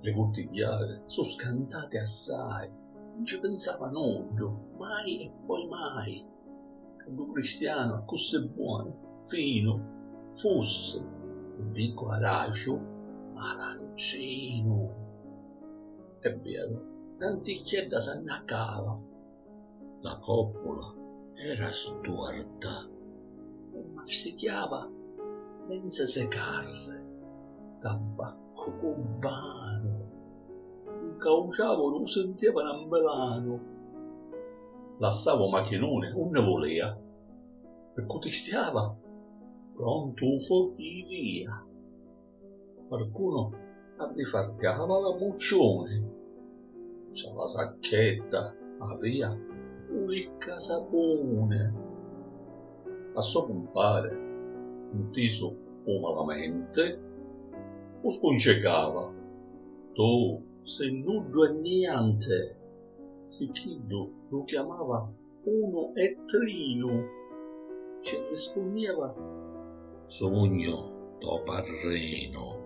Le cortigliate sono scantate assai, non ci pensava nulla, mai e poi mai, che un cristiano così buono, fino, fosse, non dico aracio, ma arancino. È vero, l'antichietta s'annacava, la coppola era storta, ma si chiama senza secarse, tabacco cubano, un cauciavo non sentivano un belano. Lassavo macchinone, non ne voleva, e cotistiava, pronto fuochi via. Qualcuno rifartiava la muccione, c'è la sacchetta, ma via, un ricca sapone. A suo compare, inteso umanamente, lo sconcegava. Tu sei nudo e niente. Sicchido lo chiamava uno e trino. Ci rispondeva, sogno tuo padrino.